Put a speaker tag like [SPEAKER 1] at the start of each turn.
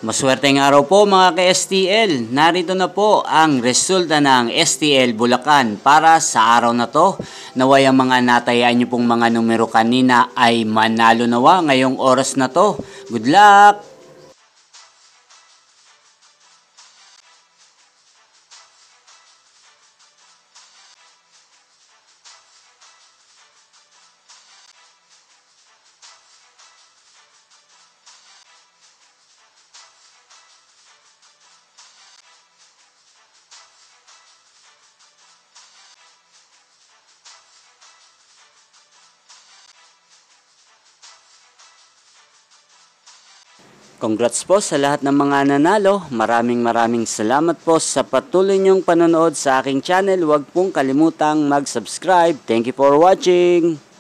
[SPEAKER 1] Maswerteng araw po mga ka-STL. Narito na po ang resulta ng STL Bulacan para sa araw na to. Naway ang mga natayaan nyo pong mga numero kanina ay manalo nawa ngayong oras na to. Good luck! Congrats po sa lahat ng mga nanalo. Maraming salamat po sa patuloy niyong panonood sa aking channel. Huwag pong kalimutang mag-subscribe. Thank you for watching!